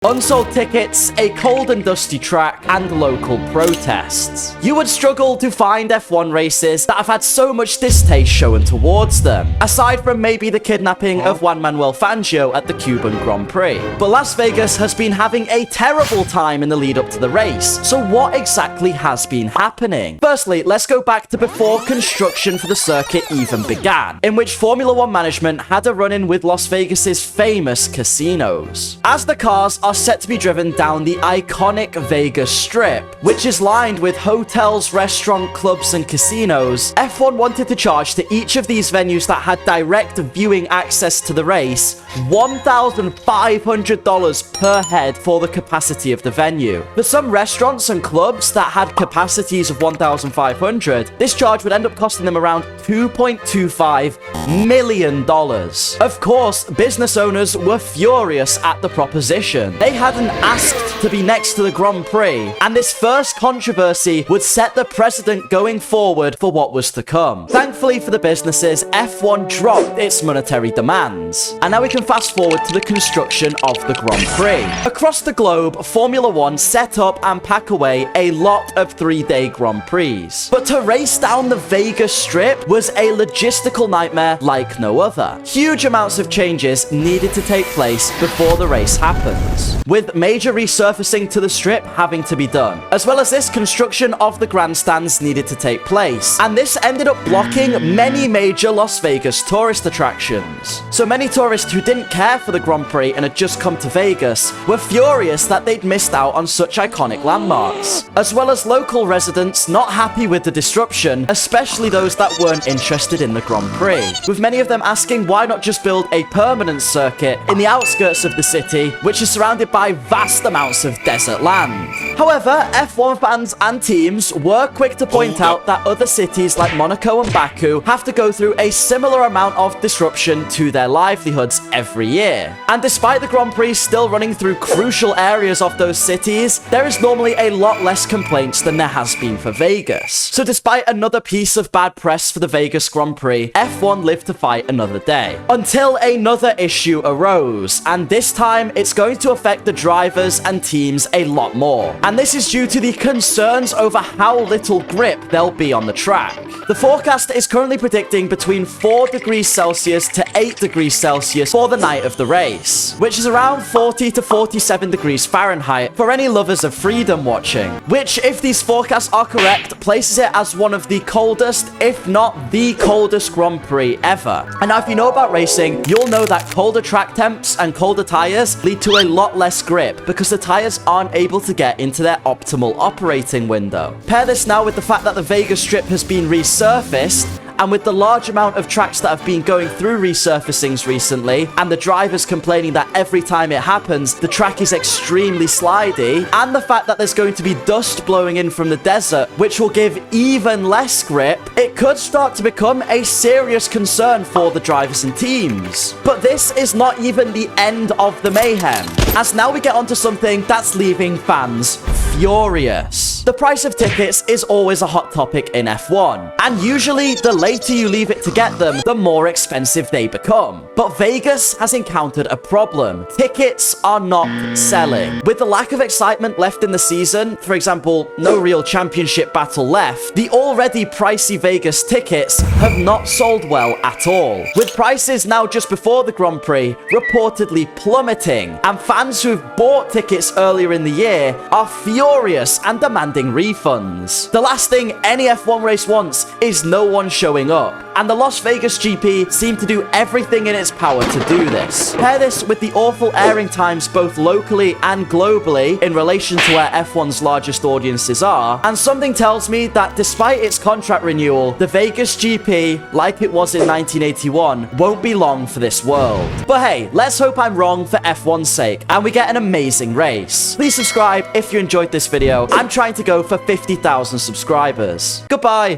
Unsold tickets, a cold and dusty track, and local protests. You would struggle to find F1 races that have had so much distaste shown towards them, aside from maybe the kidnapping of Juan Manuel Fangio at the Cuban Grand Prix. But Las Vegas has been having a terrible time in the lead up to the race, so what exactly has been happening? Firstly, let's go back to before construction for the circuit even began, in which Formula One management had a run-in with Las Vegas's famous casinos. As the cars are set to be driven down the iconic Vegas Strip, which is lined with hotels, restaurant, clubs, and casinos, F1 wanted to charge to each of these venues that had direct viewing access to the race $1,500 per head for the capacity of the venue. For some restaurants and clubs that had capacities of $1,500, this charge would end up costing them around $2.25 million. Of course, business owners were furious at the proposition. They hadn't asked to be next to the Grand Prix, and this first controversy would set the precedent going forward for what was to come. Thankfully for the businesses, F1 dropped its monetary demands, and now we can fast forward to the construction of the Grand Prix. Across the globe, Formula One set up and pack away a lot of 3-day Grand Prix, but to race down the Vegas Strip was a logistical nightmare like no other. Huge amounts of changes needed to take place before the race happens, with major resurfacing to the strip having to be done. As well as this, construction of the grandstands needed to take place, and this ended up blocking many major Las Vegas tourist attractions. So many tourists who didn't care for the Grand Prix and had just come to Vegas were furious that they'd missed out on such iconic landmarks, as well as local residents not happy with the disruption, especially those that weren't interested in the Grand Prix, with many of them asking why not just build a permanent circuit in the outskirts of the city, which is surrounded by vast amounts of desert land. However, F1 fans and teams were quick to point out that other cities like Monaco and Baku have to go through a similar amount of disruption to their livelihoods every year. And despite the Grand Prix still running through crucial areas of those cities, there is normally a lot less complaints than there has been for Vegas. So despite another piece of bad press for the Vegas Grand Prix, F1 lived to fight another day, until another issue arose, and this time it's going to affect the drivers and teams a lot more. And this is due to the concerns over how little grip there'll be on the track. The forecast is currently predicting between 4 degrees Celsius to 8 degrees Celsius for the night of the race, which is around 40 to 47 degrees Fahrenheit for any lovers of freedom watching, which, if these forecasts are correct, places it as one of the coldest, if not the coldest Grand Prix ever. And now if you know about racing, you'll know that colder track temps and colder tires lead to a lot less grip because the tires aren't able to get into their optimal operating window. Pair this now with the fact that the Vegas Strip has been resurfaced, and with the large amount of tracks that have been going through resurfacings recently, and the drivers complaining that every time it happens, the track is extremely slidey, and the fact that there's going to be dust blowing in from the desert, which will give even less grip, it could start to become a serious concern for the drivers and teams. But this is not even the end of the mayhem, as now we get onto something that's leaving fans furious. The price of tickets is always a hot topic in F1, and usually the later you leave it to get them, the more expensive they become. But Vegas has encountered a problem. Tickets are not selling. With the lack of excitement left in the season, for example, no real championship battle left, the already pricey Vegas tickets have not sold well at all, with prices now just before the Grand Prix reportedly plummeting, and fans who've bought tickets earlier in the year are furious and demanding refunds. The last thing any F1 race wants is no one showing up, and the Las Vegas GP seemed to do everything in its power to do this. Pair this with the awful airing times both locally and globally in relation to where F1's largest audiences are, and something tells me that despite its contract renewal, the Vegas GP, like it was in 1981, won't be long for this world. But hey, let's hope I'm wrong for F1's sake, and we get an amazing race. Please subscribe if you enjoyed this video. I'm trying to go for 50,000 subscribers. Goodbye.